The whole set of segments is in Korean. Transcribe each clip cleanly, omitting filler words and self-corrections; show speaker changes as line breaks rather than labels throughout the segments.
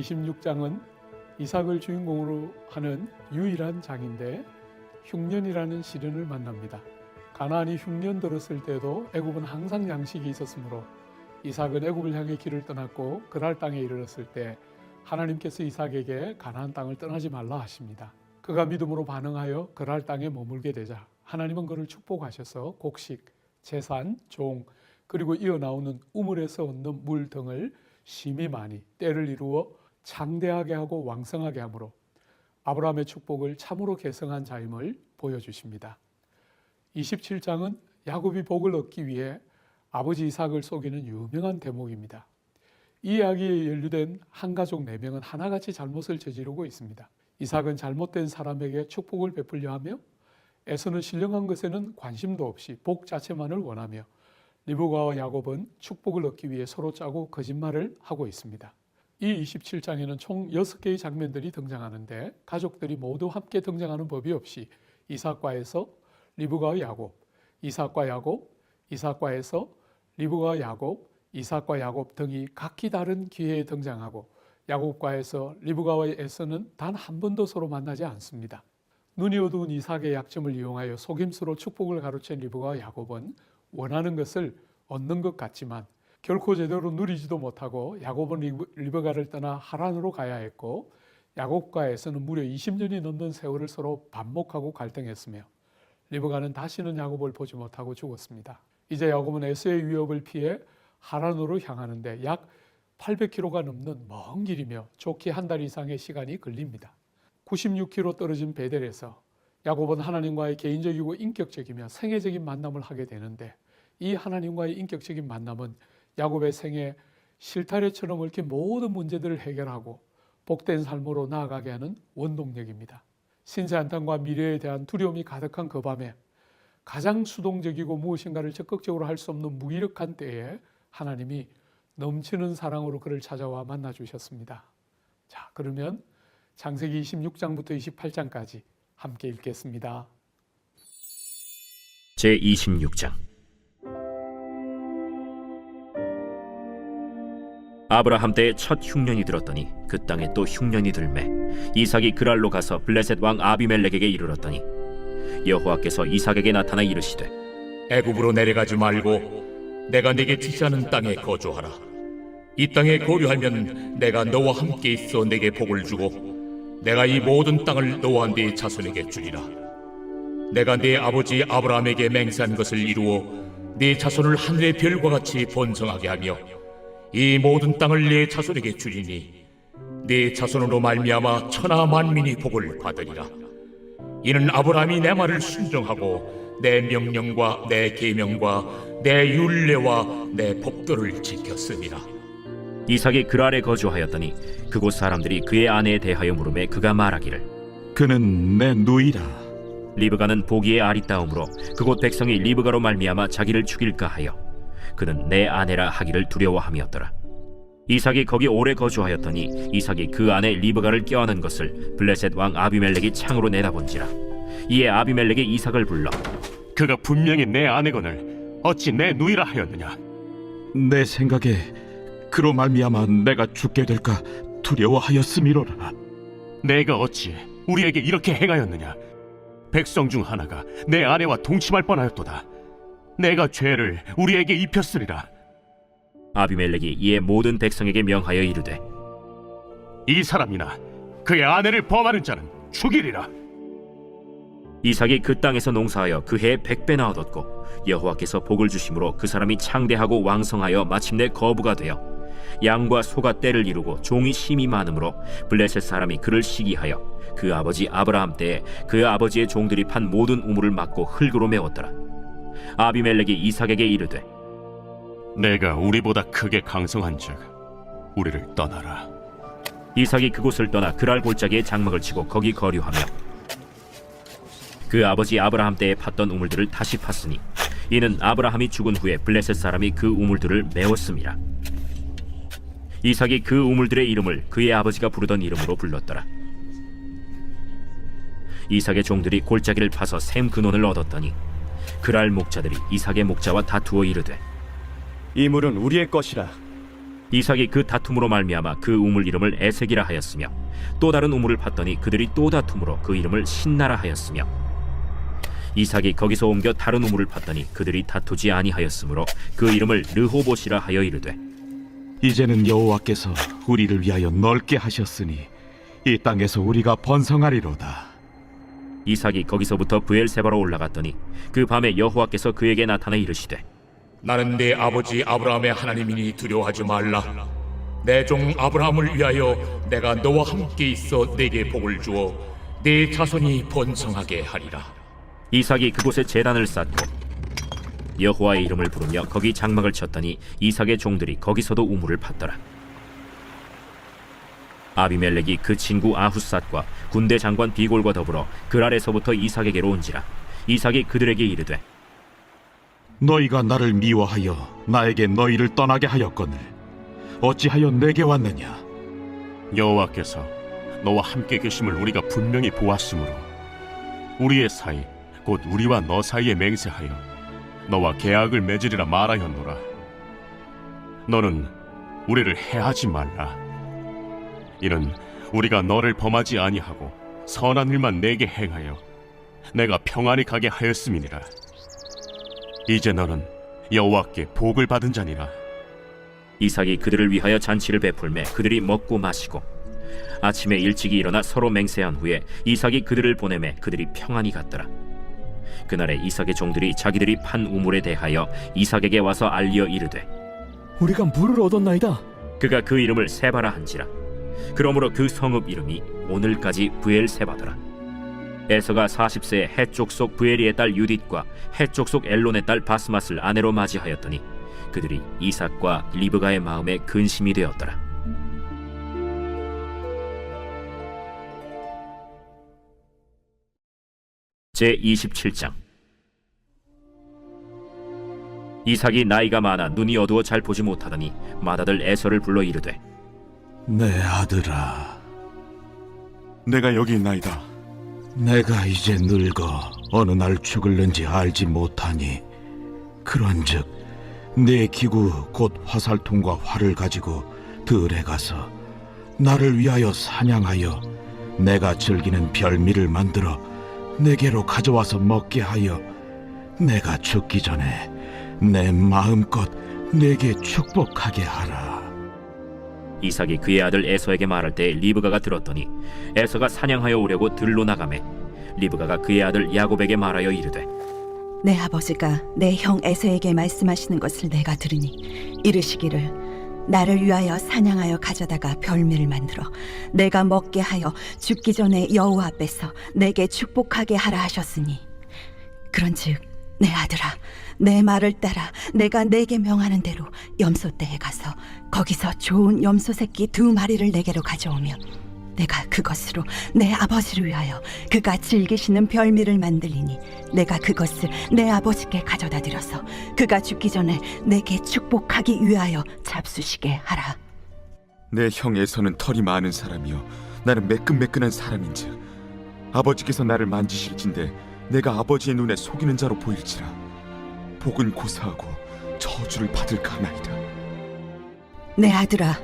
26장은 이삭을 주인공으로 하는 유일한 장인데 흉년이라는 시련을 만납니다. 가나안이 흉년 들었을 때도 애굽은 항상 양식이 있었으므로 이삭은 애굽을 향해 길을 떠났고 그랄 땅에 이르렀을 때 하나님께서 이삭에게 가나안 땅을 떠나지 말라 하십니다. 그가 믿음으로 반응하여 그랄 땅에 머물게 되자 하나님은 그를 축복하셔서 곡식, 재산, 종, 그리고 이어나오는 우물에서 얻는 물 등을 심히 많이 때를 이루어 창대하게 하고 왕성하게 하므로 아브라함의 축복을 참으로 계승한 자임을 보여주십니다. 27장은 야곱이 복을 얻기 위해 아버지 이삭을 속이는 유명한 대목입니다. 이 이야기에 연루된 한 가족 4명은 하나같이 잘못을 저지르고 있습니다. 이삭은 잘못된 사람에게 축복을 베풀려 하며 에서는 신령한 것에는 관심도 없이 복 자체만을 원하며 리브가와 야곱은 축복을 얻기 위해 서로 짜고 거짓말을 하고 있습니다. 이 27장에는 총 6개의 장면들이 등장하는데 가족들이 모두 함께 등장하는 법이 없이 이삭과 에서, 리브가와 야곱, 이삭과 야곱, 이삭과 에서, 리브가와 야곱, 이삭과 야곱 등이 각기 다른 기회에 등장하고 야곱과 에서, 리브가와 에서는 단 한 번도 서로 만나지 않습니다. 눈이 어두운 이삭의 약점을 이용하여 속임수로 축복을 가로챈 리브가와 야곱은 원하는 것을 얻는 것 같지만 결코 제대로 누리지도 못하고 야곱은 리브가를 떠나 하란으로 가야 했고 야곱과 에서는 무려 20년이 넘는 세월을 서로 반목하고 갈등했으며 리브가는 다시는 야곱을 보지 못하고 죽었습니다. 이제 야곱은 에서의 위협을 피해 하란으로 향하는데 약 800km가 넘는 먼 길이며 좋게 한 달 이상의 시간이 걸립니다. 96km 떨어진 베델에서 야곱은 하나님과의 개인적이고 인격적이며 생애적인 만남을 하게 되는데 이 하나님과의 인격적인 만남은 야곱의 생애 실타래처럼 얽힌 모든 문제들을 해결하고 복된 삶으로 나아가게 하는 원동력입니다. 신세 한탄과 미래에 대한 두려움이 가득한 그 밤에 가장 수동적이고 무엇인가를 적극적으로 할 수 없는 무기력한 때에 하나님이 넘치는 사랑으로 그를 찾아와 만나주셨습니다. 자, 그러면 창세기 26장부터 28장까지 함께 읽겠습니다.
제26장. 아브라함 때에 첫 흉년이 들었더니 그 땅에 또 흉년이 들매 이삭이 그랄로 가서 블레셋 왕 아비멜렉에게 이르렀더니 여호와께서 이삭에게 나타나 이르시되
애굽으로 내려가지 말고 내가 네게 지시하는 땅에 거주하라. 이 땅에 거류하면 내가 너와 함께 있어 네게 복을 주고 내가 이 모든 땅을 너와 네 자손에게 주리라. 내가 네 아버지 아브라함에게 맹세한 것을 이루어 네 자손을 하늘의 별과 같이 번성하게 하며 이 모든 땅을 네 자손에게 주리니 네 자손으로 말미암아 천하 만민이 복을 받으리라. 이는 아브라함이 내 말을 순종하고 내 명령과 내 계명과 내 율례와 내 법도를 지켰음이라.
이삭이 그랄에 거주하였더니 그곳 사람들이 그의 아내에 대하여 물으매 그가 말하기를
그는 내 누이라.
리브가는 보기에 아리따움으로 그곳 백성이 리브가로 말미암아 자기를 죽일까 하여 그는 내 아내라 하기를 두려워함이었더라. 이삭이 거기 오래 거주하였더니 이삭이 그 아내 리브가를 껴안은 것을 블레셋 왕 아비멜렉이 창으로 내다본지라. 이에 아비멜렉이 이삭을 불러
그가 분명히 내 아내거늘 어찌 내 누이라 하였느냐?
내 생각에 그로 말미암아 내가 죽게 될까 두려워하였음이로라.
내가 어찌 우리에게 이렇게 행하였느냐? 백성 중 하나가 내 아내와 동침할 뻔하였도다. 내가 죄를 우리에게 입혔으리라.
아비멜렉이 이에 모든 백성에게 명하여 이르되
이 사람이나 그의 아내를 범하는 자는 죽이리라.
이삭이 그 땅에서 농사하여 그 해에 100배나 얻었고 여호와께서 복을 주심으로 그 사람이 창대하고 왕성하여 마침내 거부가 되어 양과 소가 떼를 이루고 종이 심이 많으므로 블레셋 사람이 그를 시기하여 그 아버지 아브라함 때에 그 아버지의 종들이 판 모든 우물을 막고 흙으로 메웠더라. 아비멜렉이 이삭에게 이르되
내가 우리보다 크게 강성한즉 우리를 떠나라.
이삭이 그곳을 떠나 그랄 골짜기에 장막을 치고 거기 거류하며 그 아버지 아브라함 때에 팠던 우물들을 다시 팠으니 이는 아브라함이 죽은 후에 블레셋 사람이 그 우물들을 메웠음이라. 이삭이 그 우물들의 이름을 그의 아버지가 부르던 이름으로 불렀더라. 이삭의 종들이 골짜기를 파서 샘 근원을 얻었더니 그랄 목자들이 이삭의 목자와 다투어 이르되
이 물은 우리의 것이라.
이삭이 그 다툼으로 말미암아 그 우물 이름을 에색이라 하였으며 또 다른 우물을 팠더니 그들이 또 다툼으로 그 이름을 신나라 하였으며 이삭이 거기서 옮겨 다른 우물을 팠더니 그들이 다투지 아니하였으므로 그 이름을 르호봇이라 하여 이르되
이제는 여호와께서 우리를 위하여 넓게 하셨으니 이 땅에서 우리가 번성하리로다.
이삭이 거기서부터 브엘세바로 올라갔더니 그 밤에 여호와께서 그에게 나타나 이르시되
나는 네 아버지 아브라함의 하나님이니 두려워하지 말라. 내 종 아브라함을 위하여 내가 너와 함께 있어 네게 복을 주어 네 자손이 번성하게 하리라.
이삭이 그곳에 제단을 쌓고 여호와의 이름을 부르며 거기 장막을 쳤더니 이삭의 종들이 거기서도 우물을 팠더라. 아비멜렉이 그 친구 아훗삿과 군대 장관 비골과 더불어 그랄에서부터 이삭에게로 온지라. 이삭이 그들에게 이르되
너희가 나를 미워하여 나에게 너희를 떠나게 하였거늘 어찌하여 내게 왔느냐?
여호와께서 너와 함께 계심을 우리가 분명히 보았으므로 우리의 사이 곧 우리와 너 사이에 맹세하여 너와 계약을 맺으리라 말하였노라. 너는 우리를 해하지 말라. 이는 우리가 너를 범하지 아니하고 선한 일만 내게 행하여 내가 평안히 가게 하였음이니라. 이제 너는 여호와께 복을 받은 자니라.
이삭이 그들을 위하여 잔치를 베풀매 그들이 먹고 마시고 아침에 일찍이 일어나 서로 맹세한 후에 이삭이 그들을 보내매 그들이 평안히 갔더라. 그날에 이삭의 종들이 자기들이 판 우물에 대하여 이삭에게 와서 알리어 이르되
우리가 물을 얻었나이다.
그가 그 이름을 세바라 한지라. 그러므로 그 성읍 이름이 오늘까지 브엘세바더라. 에서가 40세에 해쪽 속 브에리의 딸 유딧과 해쪽 속 엘론의 딸 바스맛을 아내로 맞이하였더니 그들이 이삭과 리브가의 마음에 근심이 되었더라. 제27장. 이삭이 나이가 많아 눈이 어두워 잘 보지 못하더니 맏아들 에서를 불러 이르되
내 아들아,
내가 여기 있나이다.
내가 이제 늙어 어느 날 죽을는지 알지 못하니 그런즉 내 기구 곧 화살통과 활을 가지고 들에 가서 나를 위하여 사냥하여 내가 즐기는 별미를 만들어 내게로 가져와서 먹게 하여 내가 죽기 전에 내 마음껏 내게 축복하게 하라.
이삭이 그의 아들 에서에게 말할 때 리브가가 들었더니 에서가 사냥하여 오려고 들로 나가매 리브가가 그의 아들 야곱에게 말하여 이르되
내 아버지가 내 형 에서에게 말씀하시는 것을 내가 들으니 이르시기를 나를 위하여 사냥하여 가져다가 별미를 만들어 내가 먹게 하여 죽기 전에 여호와 앞에서 내게 축복하게 하라 하셨으니 그런즉 내 아들아 내 말을 따라 내가 내게 명하는 대로 염소떼에 가서 거기서 좋은 염소 새끼 2마리를 내게로 가져오며 내가 그것으로 내 아버지를 위하여 그가 즐기시는 별미를 만들리니 내가 그것을 내 아버지께 가져다 드려서 그가 죽기 전에 내게 축복하기 위하여 잡수시게 하라.
내 형 에서는 털이 많은 사람이요 나는 매끈매끈한 사람인즉 아버지께서 나를 만지실진데 내가 아버지의 눈에 속이는 자로 보일지라 복은 고사하고 저주를 받을까 하나이다.
내 아들아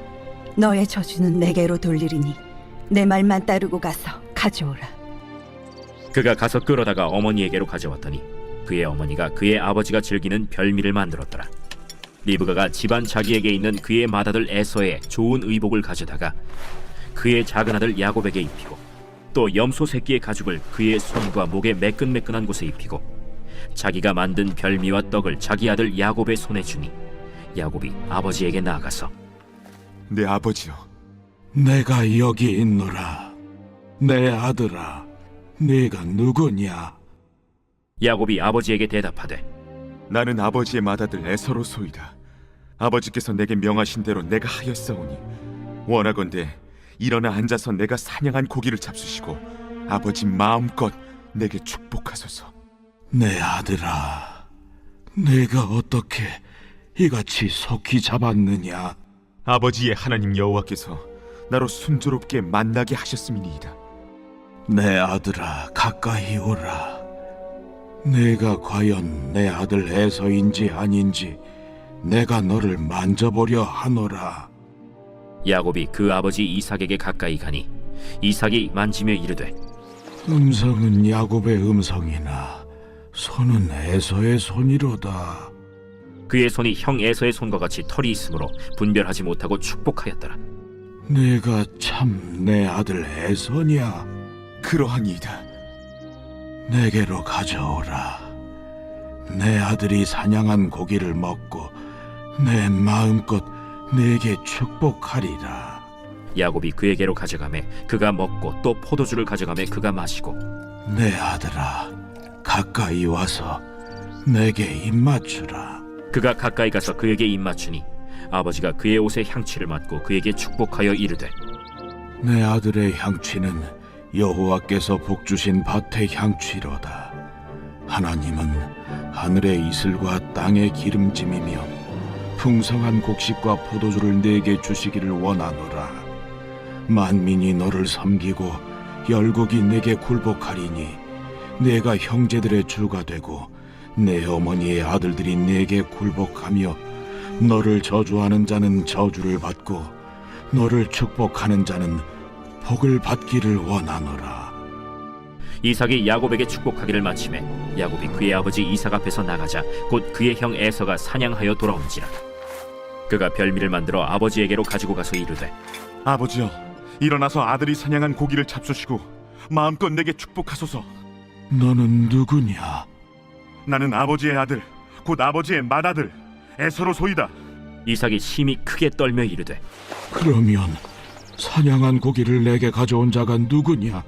너의 저주는 내게로 돌리리니 내 말만 따르고 가서 가져오라.
그가 가서 끌어다가 어머니에게로 가져왔더니 그의 어머니가 그의 아버지가 즐기는 별미를 만들었더라. 리브가가 집안 자기에게 있는 그의 맏아들 에서의 좋은 의복을 가져다가 그의 작은 아들 야곱에게 입히고 또 염소 새끼의 가죽을 그의 손과 목에 매끈매끈한 곳에 입히고 자기가 만든 별미와 떡을 자기 아들 야곱의 손에 주니 야곱이 아버지에게 나아가서
내 아버지여,
내가 여기 있노라. 내 아들아, 네가 누구냐?
야곱이 아버지에게 대답하되
나는 아버지의 맏아들 에서로소이다. 아버지께서 내게 명하신 대로 내가 하였사오니 원하건대 일어나 앉아서 내가 사냥한 고기를 잡수시고 아버지 마음껏 내게 축복하소서.
내 아들아, 내가 어떻게 이같이 속히 잡았느냐?
아버지의 하나님 여호와께서 나로 순조롭게 만나게 하셨음이니이다.
내 아들아, 가까이 오라. 내가 과연 내 아들 에서인지 아닌지 내가 너를 만져보려 하노라.
야곱이 그 아버지 이삭에게 가까이 가니 이삭이 만지며 이르되
음성은 야곱의 음성이나 손은 에서의 손이로다.
그의 손이 형 에서의 손과 같이 털이 있으므로 분별하지 못하고 축복하였더라.
내가 참 내 아들 에서냐?
그러하니이다.
내게로 가져오라. 내 아들이 사냥한 고기를 먹고 내 마음껏 내게 축복하리라.
야곱이 그에게로 가져가매 그가 먹고 또 포도주를 가져가매 그가 마시고
내 아들아, 가까이 와서 내게 입맞추라.
그가 가까이 가서 그에게 입맞추니 아버지가 그의 옷에 향취를 맡고 그에게 축복하여 이르되
내 아들의 향취는 여호와께서 복주신 밭의 향취로다. 하나님은 하늘의 이슬과 땅의 기름짐이며 풍성한 곡식과 포도주를 내게 주시기를 원하노라. 만민이 너를 섬기고 열국이 내게 굴복하리니 내가 형제들의 주가 되고 내 어머니의 아들들이 내게 굴복하며 너를 저주하는 자는 저주를 받고 너를 축복하는 자는 복을 받기를 원하노라.
이삭이 야곱에게 축복하기를 마치매 야곱이 그의 아버지 이삭 앞에서 나가자 곧 그의 형 에서가 사냥하여 돌아온지라. 그가 별미를 만들어 아버지에게로 가지고 가서 이르되
아버지여, 일어나서 아들이 사냥한 고기를 잡수시고 마음껏 내게 축복하소서.
너는 누구냐?
나는 아버지의 아들, 곧 아버지의 맏아들 에서로 소이다.
이삭이 심히 크게 떨며 이르되
그러면 사냥한 고기를 내게 가져온 자가 누구냐?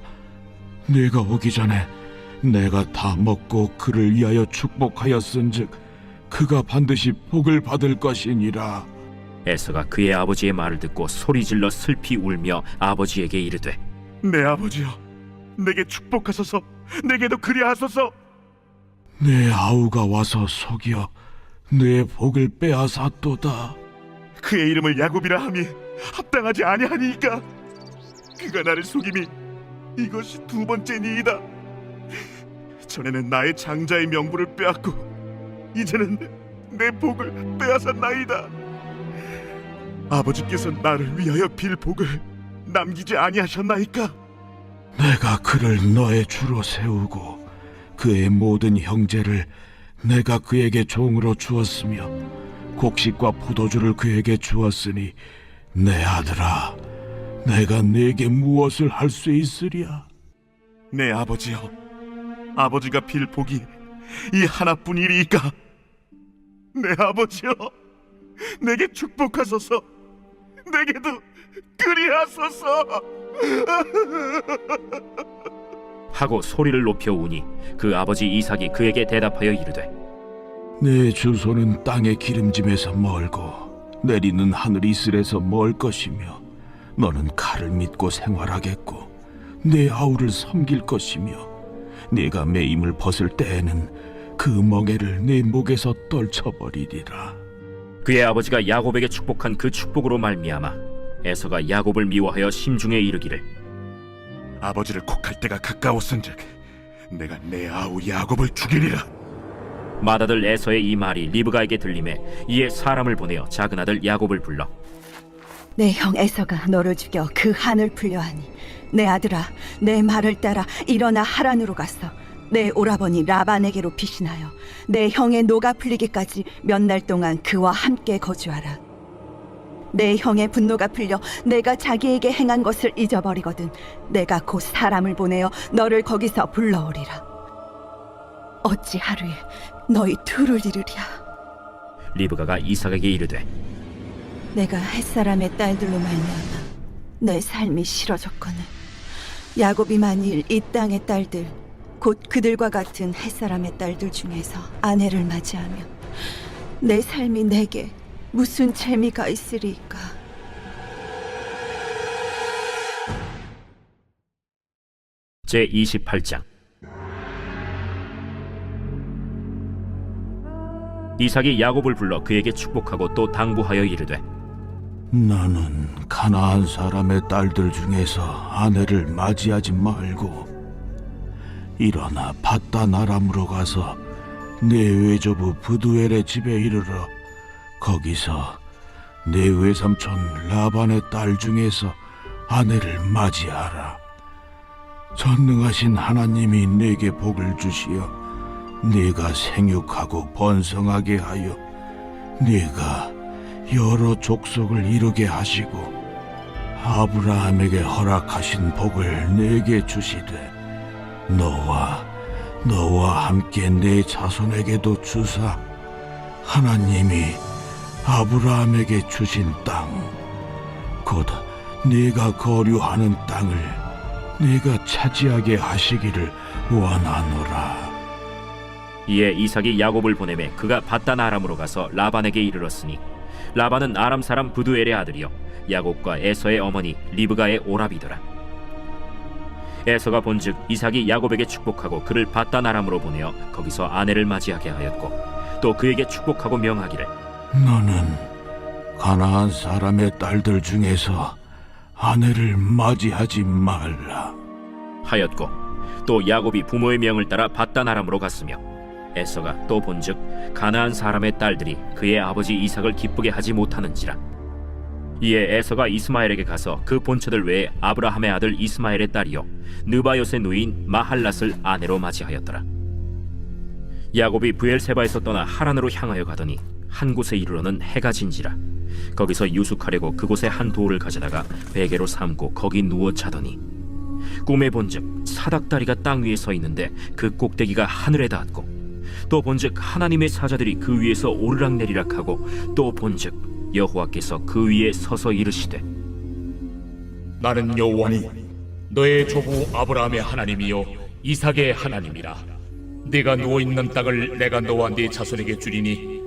내가 오기 전에 내가 다 먹고 그를 위하여 축복하였은즉 그가 반드시 복을 받을 것이니라.
에서가 그의 아버지의 말을 듣고 소리질러 슬피 울며 아버지에게 이르되
내 아버지여, 내게 축복하소서. 내게도 그리하소서.
내 아우가 와서 속여 내 복을 빼앗았도다.
그의 이름을 야곱이라 함이 합당하지 아니하니이까. 그가 나를 속임이 이것이 두 번째니이다. 전에는 나의 장자의 명분을 빼앗고 이제는 내 복을 빼앗았나이다. 아버지께서 나를 위하여 빌 복을 남기지 아니하셨나이까.
내가 그를 너의 주로 세우고 그의 모든 형제를 내가 그에게 종으로 주었으며 곡식과 포도주를 그에게 주었으니 내 아들아, 내가 네게 무엇을 할 수 있으랴?
내 아버지여, 아버지가 빌 복이 이 하나뿐이리이까. 내 아버지여, 내게 축복하소서. 내게도 그리하소서.
하고 소리를 높여 우니 그 아버지 이삭이 그에게 대답하여 이르되
내 주소는 땅의 기름짐에서 멀고 내리는 하늘 이슬에서 멀 것이며 너는 칼을 믿고 생활하겠고 내 아우를 섬길 것이며 네가 매임을 벗을 때에는 그 멍에를 내 목에서 떨쳐버리리라.
그의 아버지가 야곱에게 축복한 그 축복으로 말미암아 에서가 야곱을 미워하여 심중에 이르기를
아버지를 곡할 때가 가까웠은즉 내가 내 아우 야곱을 죽이리라.
맏아들 에서의 이 말이 리브가에게 들리매 이에 사람을 보내어 작은 아들 야곱을 불러
내 형 에서가 너를 죽여 그 한을 풀려하니 내 아들아, 내 말을 따라 일어나 하란으로 가서 내 오라버니 라반에게로 피신하여 내 형의 노가 풀리기까지 몇 날 동안 그와 함께 거주하라. 내 형의 분노가 풀려 내가 자기에게 행한 것을 잊어버리거든 내가 곧 사람을 보내어 너를 거기서 불러오리라. 어찌 하루에 너희 둘을 이루랴.
리브가가 이삭에게 이르되
내가 햇사람의 딸들로 말미암아 내 삶이 싫어졌거늘 야곱이 만일 이 땅의 딸들 곧 그들과 같은 햇사람의 딸들 중에서 아내를 맞이하며 내 삶이 내게 무슨 재미가 있으리까.
제28장 이삭이 야곱을 불러 그에게 축복하고 또 당부하여 이르되
너는 가나안 사람의 딸들 중에서 아내를 맞이하지 말고 일어나 밧단 아람으로 가서 내 외조부 브두엘의 집에 이르러 거기서 내 외삼촌 라반의 딸 중에서 아내를 맞이하라. 전능하신 하나님이 내게 복을 주시어 네가 생육하고 번성하게 하여 네가 여러 족속을 이루게 하시고 아브라함에게 허락하신 복을 내게 주시되 너와 함께 내 자손에게도 주사 하나님이 아브라함에게 주신 땅 곧 네가 거류하는 땅을 네가 차지하게 하시기를 원하노라.
이에 이삭이 야곱을 보내매 그가 밧단 아람으로 가서 라반에게 이르렀으니 라반은 아람 사람 부두엘의 아들이요 야곱과 에서의 어머니 리브가의 오라비더라. 에서가 본즉 이삭이 야곱에게 축복하고 그를 밧단 아람으로 보내어 거기서 아내를 맞이하게 하였고 또 그에게 축복하고 명하기를
너는 가나안 사람의 딸들 중에서 아내를 맞이하지 말라
하였고 또 야곱이 부모의 명을 따라 밧단 아람으로 갔으며 에서가 또 본즉 가나안 사람의 딸들이 그의 아버지 이삭을 기쁘게 하지 못하는지라. 이에 에서가 이스마엘에게 가서 그 본처들 외에 아브라함의 아들 이스마엘의 딸이요 느바요의 누인 마할랏을 아내로 맞이하였더라. 야곱이 브엘세바에서 떠나 하란으로 향하여 가더니 한 곳에 이르러는 해가 진지라. 거기서 유숙하려고 그곳에 한 돌을 가져다가 베개로 삼고 거기 누워 자더니 꿈에 본즉 사닥다리가 땅 위에 서 있는데 그 꼭대기가 하늘에 닿았고 또 본즉 하나님의 사자들이 그 위에서 오르락내리락 하고 또 본즉 여호와께서 그 위에 서서 이르시되
나는 여호와니 너의 조부 아브라함의 하나님이요 이삭의 하나님이라. 네가 누워있는 땅을 내가 너와 네 자손에게 주리니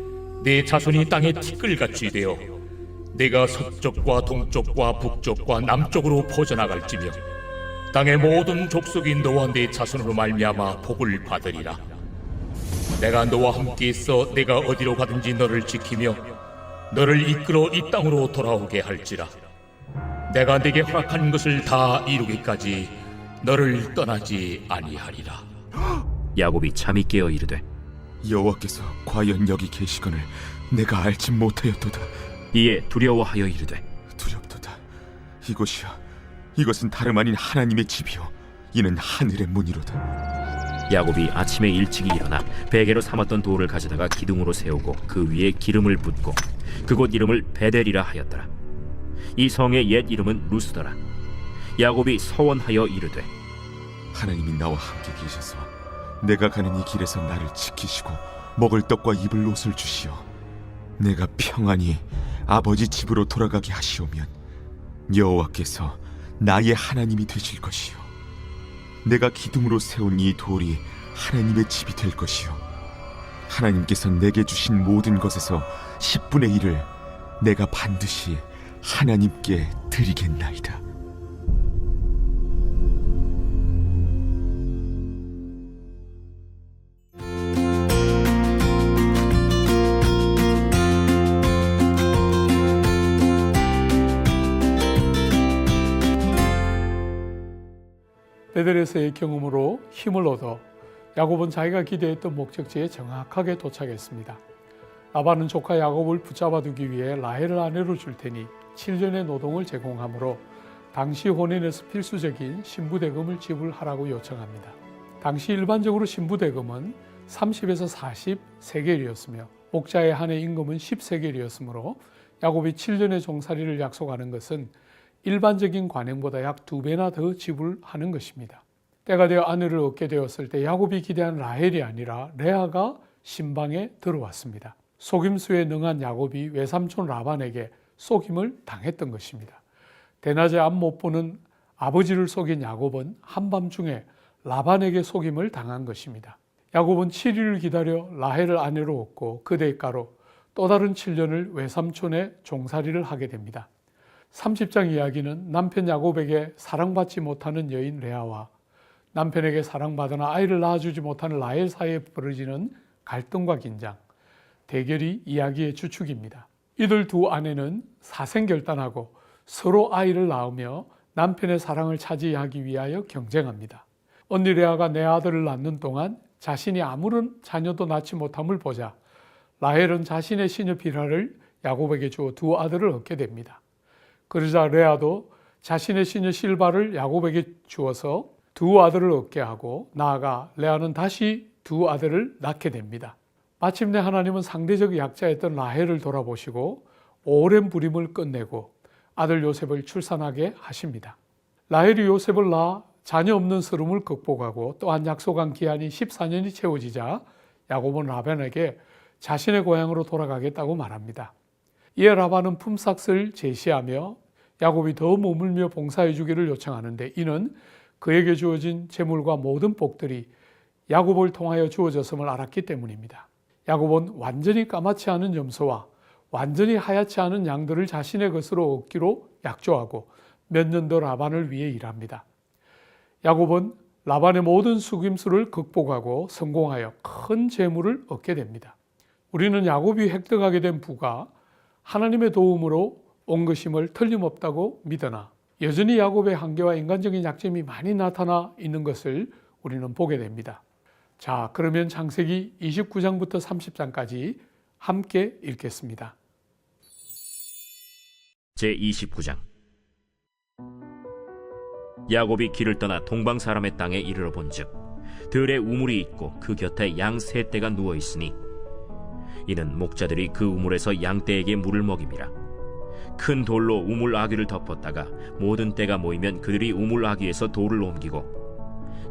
네 자손이 땅에 티끌같이 되어 네가 서쪽과 동쪽과 북쪽과 남쪽으로 퍼져나갈지며 땅의 모든 족속이 너와 네 자손으로 말미암아 복을 받으리라. 내가 너와 함께 있어 내가 어디로 가든지 너를 지키며 너를 이끌어 이 땅으로 돌아오게 할지라. 내가 네게 허락한 것을 다 이루기까지 너를 떠나지 아니하리라.
야곱이 잠이 깨어 이르되
여호와께서 과연 여기 계시거늘 내가 알지 못하였도다.
이에 두려워하여 이르되
두렵도다. 이것은 다름 아닌 하나님의 집이요 이는 하늘의 문이로다.
야곱이 아침에 일찍이 일어나 베개로 삼았던 돌을 가져다가 기둥으로 세우고 그 위에 기름을 붓고 그곳 이름을 베델이라 하였더라. 이 성의 옛 이름은 루스더라. 야곱이 서원하여 이르되
하나님이 나와 함께 계셔서 내가 가는 이 길에서 나를 지키시고 먹을 떡과 입을 옷을 주시어 내가 평안히 아버지 집으로 돌아가게 하시오면 여호와께서 나의 하나님이 되실 것이요 내가 기둥으로 세운 이 돌이 하나님의 집이 될 것이요 하나님께서 내게 주신 모든 것에서 10분의 1을 내가 반드시 하나님께 드리겠나이다.
베델에서의 경험으로 힘을 얻어 야곱은 자기가 기대했던 목적지에 정확하게 도착했습니다. 라반은 조카 야곱을 붙잡아두기 위해 라헬을 아내로 줄 테니 7년의 노동을 제공하므로 당시 혼인에서 필수적인 신부대금을 지불하라고 요청합니다. 당시 일반적으로 신부대금은 30에서 40 세겔이었으며 목자의 한 해 임금은 10 세겔이었으므로 야곱이 7년의 종살이를 약속하는 것은 일반적인 관행보다 약 2배나 더 지불하는 것입니다. 때가 되어 아내를 얻게 되었을 때 야곱이 기대한 라헬이 아니라 레아가 신방에 들어왔습니다. 속임수에 능한 야곱이 외삼촌 라반에게 속임을 당했던 것입니다. 대낮에 앞 못 보는 아버지를 속인 야곱은 한밤중에 라반에게 속임을 당한 것입니다. 야곱은 7일을 기다려 라헬을 아내로 얻고 그 대가로 또 다른 7년을 외삼촌의 종살이를 하게 됩니다. 30장 이야기는 남편 야곱에게 사랑받지 못하는 여인 레아와 남편에게 사랑받으나 아이를 낳아주지 못하는 라헬 사이에 벌어지는 갈등과 긴장, 대결이 이야기의 주축입니다. 이들 두 아내는 사생결단하고 서로 아이를 낳으며 남편의 사랑을 차지하기 위하여 경쟁합니다. 언니 레아가 내 아들을 낳는 동안 자신이 아무런 자녀도 낳지 못함을 보자 라헬은 자신의 시녀 비라를 야곱에게 주어 두 아들을 얻게 됩니다. 그러자 레아도 자신의 시녀 실바를 야곱에게 주어서 두 아들을 얻게 하고 나아가 레아는 다시 두 아들을 낳게 됩니다. 마침내 하나님은 상대적 약자였던 라헬을 돌아보시고 오랜 부림을 끝내고 아들 요셉을 출산하게 하십니다. 라헬이 요셉을 낳아 자녀 없는 서름을 극복하고 또한 약속한 기한이 14년이 채워지자 야곱은 라반에게 자신의 고향으로 돌아가겠다고 말합니다. 이에 라반은 품삯을 제시하며 야곱이 더 머물며 봉사해 주기를 요청하는데 이는 그에게 주어진 재물과 모든 복들이 야곱을 통하여 주어졌음을 알았기 때문입니다. 야곱은 완전히 까맣지 않은 염소와 완전히 하얗지 않은 양들을 자신의 것으로 얻기로 약조하고 몇 년 더 라반을 위해 일합니다. 야곱은 라반의 모든 속임수를 극복하고 성공하여 큰 재물을 얻게 됩니다. 우리는 야곱이 획득하게 된 부가 하나님의 도움으로 온 것임을 틀림없다고 믿으나 여전히 야곱의 한계와 인간적인 약점이 많이 나타나 있는 것을 우리는 보게 됩니다. 자, 그러면 창세기 29장부터 30장까지 함께 읽겠습니다.
제29장. 야곱이 길을 떠나 동방 사람의 땅에 이르러 본즉 들에 우물이 있고 그 곁에 양 세 떼가 누워 있으니 이는 목자들이 그 우물에서 양 떼에게 물을 먹임이라. 큰 돌로 우물 아귀를 덮었다가 모든 떼가 모이면 그들이 우물 아귀에서 돌을 옮기고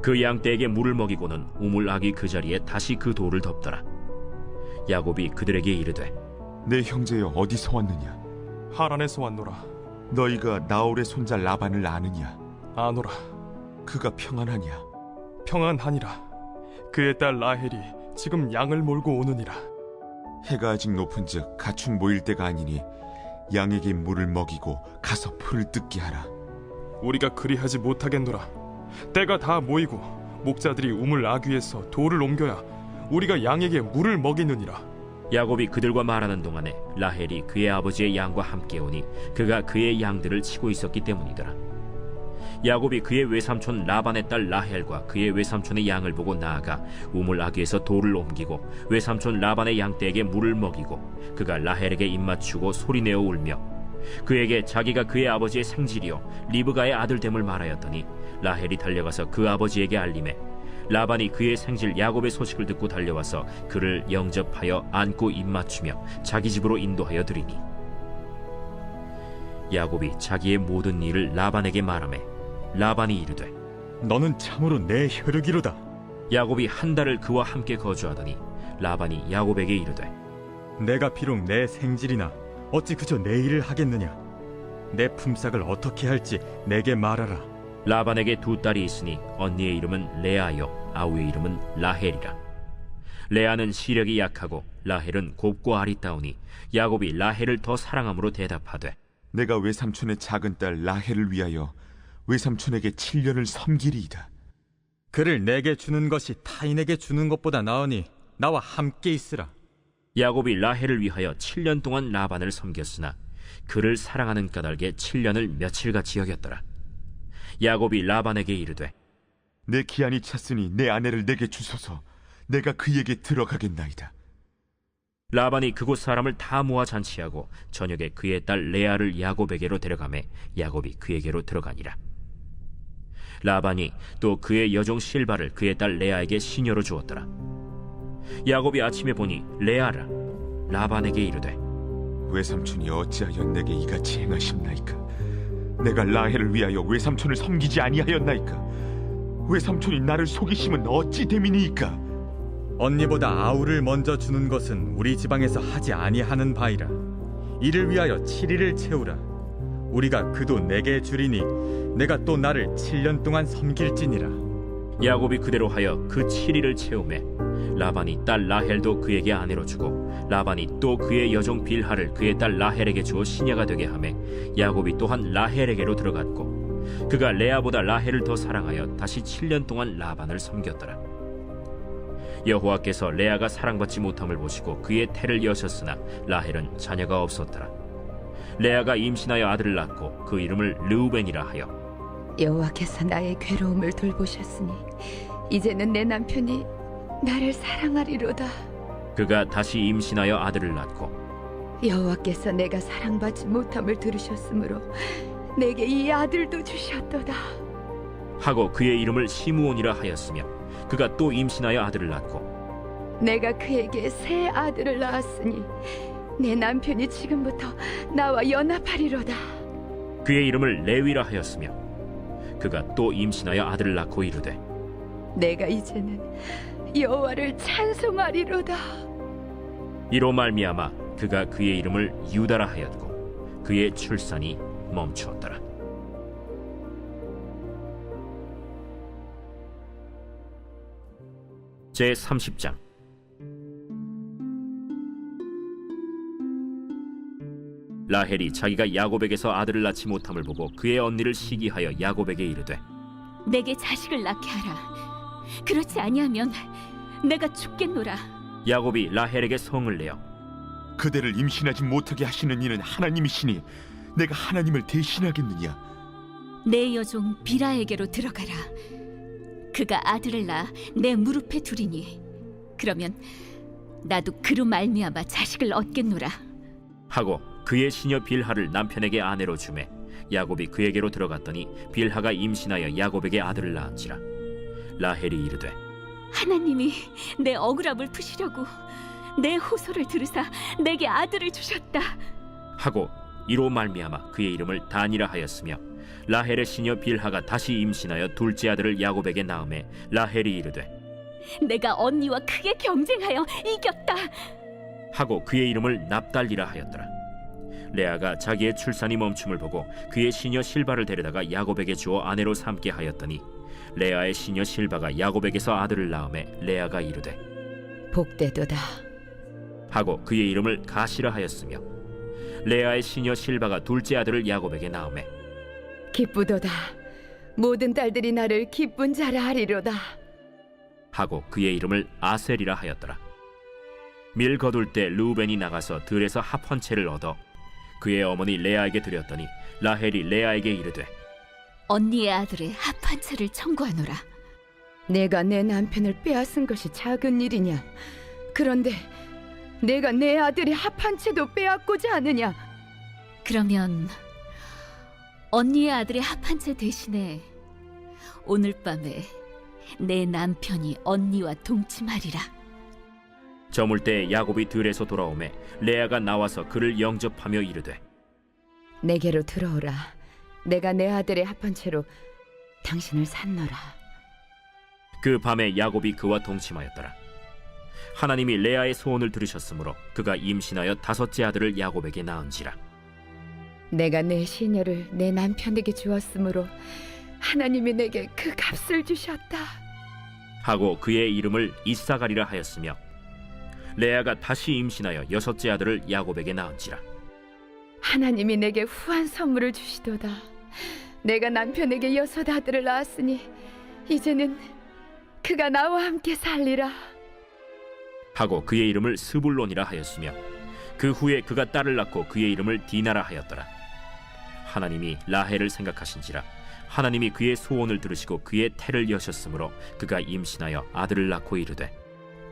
그 양 떼에게 물을 먹이고는 우물 아귀 그 자리에 다시 그 돌을 덮더라. 야곱이 그들에게 이르되
내 형제여 어디서 왔느냐?
하란에서 왔노라.
너희가 나홀의 손자 라반을 아느냐?
아노라.
그가 평안하냐?
평안하니라. 그의 딸 라헬이 지금 양을 몰고 오느니라.
해가 아직 높은즉 가축 모일 때가 아니니 양에게 물을 먹이고 가서 풀을 뜯게 하라.
우리가 그리하지 못하겠노라. 때가 다 모이고 목자들이 우물 아귀에서 돌을 옮겨야 우리가 양에게 물을 먹이느니라.
야곱이 그들과 말하는 동안에 라헬이 그의 아버지의 양과 함께 오니 그가 그의 양들을 치고 있었기 때문이더라. 야곱이 그의 외삼촌 라반의 딸 라헬과 그의 외삼촌의 양을 보고 나아가 우물 아귀에서 돌을 옮기고 외삼촌 라반의 양떼에게 물을 먹이고 그가 라헬에게 입맞추고 소리내어 울며 그에게 자기가 그의 아버지의 생질이요 리브가의 아들됨을 말하였더니 라헬이 달려가서 그 아버지에게 알림해 라반이 그의 생질 야곱의 소식을 듣고 달려와서 그를 영접하여 안고 입맞추며 자기 집으로 인도하여 드리니 야곱이 자기의 모든 일을 라반에게 말하매 라반이 이르되
너는 참으로 내 혈육이로다.
야곱이 한 달을 그와 함께 거주하더니 라반이 야곱에게 이르되
내가 비록 내 생질이나 어찌 그저 내 일을 하겠느냐. 내 품삯을 어떻게 할지 내게 말하라.
라반에게 두 딸이 있으니 언니의 이름은 레아요 아우의 이름은 라헬이라. 레아는 시력이 약하고 라헬은 곱고 아리따우니 야곱이 라헬을 더 사랑함으로 대답하되
내가 외삼촌의 작은 딸 라헬을 위하여 외삼촌에게 7년을 섬기리이다.
그를 내게 주는 것이 타인에게 주는 것보다 나으니 나와 함께 있으라.
야곱이 라헬을 위하여 7년 동안 라반을 섬겼으나 그를 사랑하는 까닭에 7년을 며칠같이 여겼더라. 야곱이 라반에게 이르되
내 기한이 찼으니 내 아내를 내게 주소서. 내가 그에게 들어가겠나이다.
라반이 그곳 사람을 다 모아 잔치하고 저녁에 그의 딸 레아를 야곱에게로 데려가매 야곱이 그에게로 들어가니라. 라반이 또 그의 여종 실바를 그의 딸 레아에게 시녀로 주었더라. 야곱이 아침에 보니 레아라. 라반에게 이르되
외삼촌이 어찌하여 내게 이같이 행하셨나이까? 내가 라헬을 위하여 외삼촌을 섬기지 아니하였나이까? 외삼촌이 나를 속이심은 어찌 됨이니이까?
언니보다 아우를 먼저 주는 것은 우리 지방에서 하지 아니하는 바이라. 이를 위하여 7일을 채우라. 우리가 그도 내게 주리니 내가 또 나를 7년 동안 섬길지니라.
야곱이 그대로 하여 그 7일을 채우매 라반이 딸 라헬도 그에게 아내로 주고 라반이 또 그의 여종 빌하를 그의 딸 라헬에게 주어 시녀가 되게 하매 야곱이 또한 라헬에게로 들어갔고 그가 레아보다 라헬을 더 사랑하여 다시 7년 동안 라반을 섬겼더라. 여호와께서 레아가 사랑받지 못함을 보시고 그의 태를 여셨으나 라헬은 자녀가 없었더라. 레아가 임신하여 아들을 낳고 그 이름을 르우벤이라 하여
여호와께서 나의 괴로움을 돌보셨으니 이제는 내 남편이 나를 사랑하리로다.
그가 다시 임신하여 아들을 낳고
여호와께서 내가 사랑받지 못함을 들으셨으므로 내게 이 아들도 주셨도다.
하고 그의 이름을 시므온이라 하였으며 그가 또 임신하여 아들을 낳고
내가 그에게 새 아들을 낳았으니 내 남편이 지금부터 나와 연합하리로다.
그의 이름을 레위라 하였으며 그가 또 임신하여 아들을 낳고 이르되
내가 이제는 여호와를 찬송하리로다.
이로 말미암아 그가 그의 이름을 유다라 하였고 그의 출산이 멈추었더라. 제 30장. 라헬이 자기가 야곱에게서 아들을 낳지 못함을 보고 그의 언니를 시기하여 야곱에게 이르되
내게 자식을 낳게 하라. 그렇지 아니하면 내가 죽겠노라.
야곱이 라헬에게 성을 내어
그대를 임신하지 못하게 하시는 이는 하나님이시니 내가 하나님을 대신하겠느냐?
내 여종 비라에게로 들어가라. 그가 아들을 낳아 내 무릎에 두리니 그러면 나도 그로 말미암아 자식을 얻겠노라.
하고 그의 시녀 빌하를 남편에게 아내로 주매 야곱이 그에게로 들어갔더니 빌하가 임신하여 야곱에게 아들을 낳은지라. 라헬이 이르되
하나님이 내 억울함을 푸시려고 내 호소를 들으사 내게 아들을 주셨다.
하고 이로 말미암아 그의 이름을 단이라 하였으며 라헬의 시녀 빌하가 다시 임신하여 둘째 아들을 야곱에게 낳음에 라헬이 이르되
내가 언니와 크게 경쟁하여 이겼다.
하고 그의 이름을 납달리라 하였더라. 레아가 자기의 출산이 멈춤을 보고 그의 시녀 실바를 데려다가 야곱에게 주어 아내로 삼게 하였더니 레아의 시녀 실바가 야곱에게서 아들을 낳음에 레아가 이르되
복되도다.
하고 그의 이름을 가시라 하였으며 레아의 시녀 실바가 둘째 아들을 야곱에게 낳음에
기쁘도다. 모든 딸들이 나를 기쁜 자라 하리로다.
하고 그의 이름을 아셀이라 하였더라. 밀 거둘 때 르우벤이 나가서 들에서 합 한 채를 얻어 그의 어머니 레아에게 드렸더니 라헬이 레아에게 이르되
언니의 아들의 합 한 채를 청구하노라.
내가 내 남편을 빼앗은 것이 작은 일이냐? 그런데 내가 내 아들의 합 한 채도 빼앗고자 하느냐?
그러면 언니의 아들의 합 한 채 대신에 오늘 밤에 내 남편이 언니와 동침하리라.
저물 때 야곱이 들에서 돌아오매 레아가 나와서 그를 영접하며 이르되
내게로 들어오라. 내가 내 아들의 합 한 채로 당신을 산노라.
그 밤에 야곱이 그와 동침하였더라. 하나님이 레아의 소원을 들으셨으므로 그가 임신하여 다섯째 아들을 야곱에게 낳은지라.
내가 내 시녀를 내 남편에게 주었으므로 하나님이 내게 그 값을 주셨다.
하고 그의 이름을 이사가리라 하였으며 레아가 다시 임신하여 여섯째 아들을 야곱에게 낳은지라.
하나님이 내게 후한 선물을 주시도다. 내가 남편에게 여섯 아들을 낳았으니 이제는 그가 나와 함께 살리라.
하고 그의 이름을 스불론이라 하였으며 그 후에 그가 딸을 낳고 그의 이름을 디나라 하였더라. 하나님이 라헬을 생각하신지라 하나님이 그의 소원을 들으시고 그의 태를 여셨으므로 그가 임신하여 아들을 낳고 이르되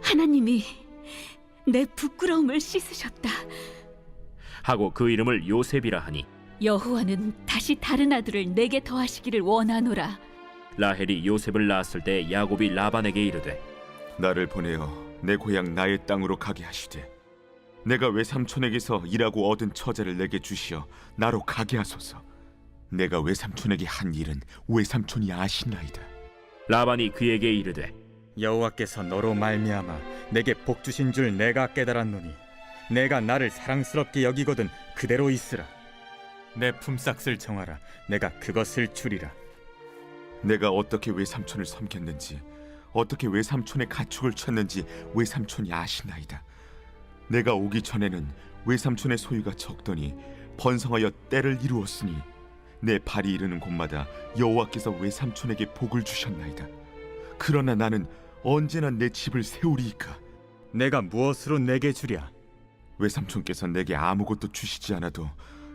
하나님이 내 부끄러움을 씻으셨다.
하고 그 이름을 요셉이라 하니
여호와는 다시 다른 아들을 내게 더하시기를 원하노라.
라헬이 요셉을 낳았을 때 야곱이 라반에게 이르되
나를 보내어 내 고향 나의 땅으로 가게 하시되 내가 외삼촌에게서 일하고 얻은 처자를 내게 주시어 나로 가게 하소서. 내가 외삼촌에게 한 일은 외삼촌이 아시나이다.
라반이 그에게 이르되
여호와께서 너로 말미암아 내게 복 주신 줄 내가 깨달았노니 내가 나를 사랑스럽게 여기거든 그대로 있으라. 내 품삯을 정하라. 내가 그것을 주리라.
내가 어떻게 외삼촌을 섬겼는지 어떻게 외삼촌의 가축을 쳤는지 외삼촌이 아시나이다. 내가 오기 전에는 외삼촌의 소유가 적더니 번성하여 때를 이루었으니 내 발이 이르는 곳마다 여호와께서 외삼촌에게 복을 주셨나이다. 그러나 나는 언제나 내 집을 세우리이까.
내가 무엇으로 내게 주랴?
외삼촌께서 내게 아무것도 주시지 않아도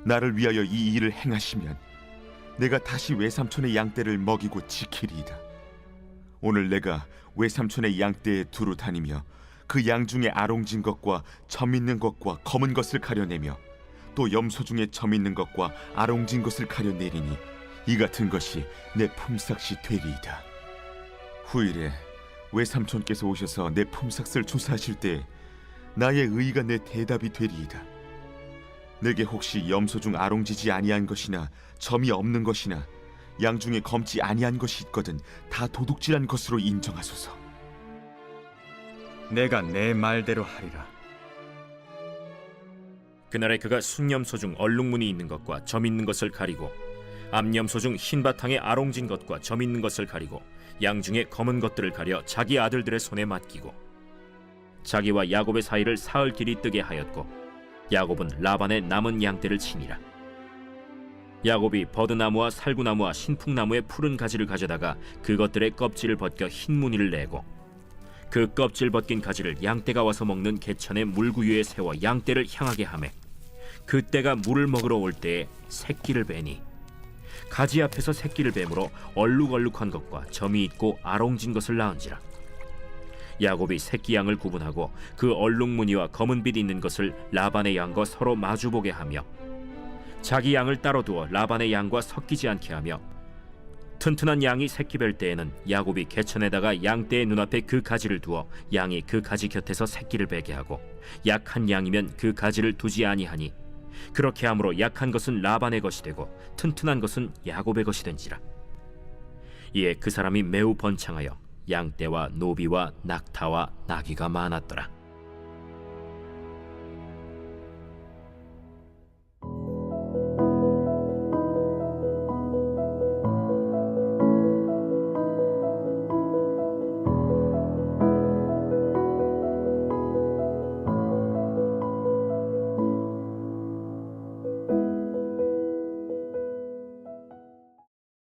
나를 위하여 이 일을 행하시면 내가 다시 외삼촌의 양떼를 먹이고 지키리이다. 오늘 내가 외삼촌의 양떼에 두루 다니며 그 양 중에 아롱진 것과 점 있는 것과 검은 것을 가려내며 또 염소 중에 점 있는 것과 아롱진 것을 가려내리니 이 같은 것이 내 품삯이 되리이다. 후일에 외삼촌께서 오셔서 내 품삯을 조사하실 때 나의 의의가 내 대답이 되리이다. 내게 혹시 염소 중 아롱지지 아니한 것이나 점이 없는 것이나 양 중에 검지 아니한 것이 있거든 다 도둑질한 것으로 인정하소서.
내가 내 말대로 하리라.
그날에 그가 순염소 중 얼룩무늬 있는 것과 점 있는 것을 가리고 암염소 중 흰 바탕에 아롱진 것과 점 있는 것을 가리고 양 중에 검은 것들을 가려 자기 아들들의 손에 맡기고 자기와 야곱의 사이를 사흘 길이 뜨게 하였고 야곱은 라반의 남은 양떼를 치니라. 야곱이 버드나무와 살구나무와 신풍나무의 푸른 가지를 가져다가 그것들의 껍질을 벗겨 흰 무늬를 내고 그 껍질 벗긴 가지를 양떼가 와서 먹는 개천의 물구유에 세워 양떼를 향하게 하매 그때가 물을 먹으러 올 때에 새끼를 베니 가지 앞에서 새끼를 뱀으로 얼룩얼룩한 것과 점이 있고 아롱진 것을 낳은지라. 야곱이 새끼 양을 구분하고 그 얼룩무늬와 검은 빛 있는 것을 라반의 양과 서로 마주보게 하며 자기 양을 따로 두어 라반의 양과 섞이지 않게 하며 튼튼한 양이 새끼 뵐 때에는 야곱이 개천에다가 양떼의 눈앞에 그 가지를 두어 양이 그 가지 곁에서 새끼를 베게 하고 약한 양이면 그 가지를 두지 아니하니 그렇게 함으로 약한 것은 라반의 것이 되고 튼튼한 것은 야곱의 것이 된지라. 이에 그 사람이 매우 번창하여 양떼와 노비와 낙타와 나귀가 많았더라.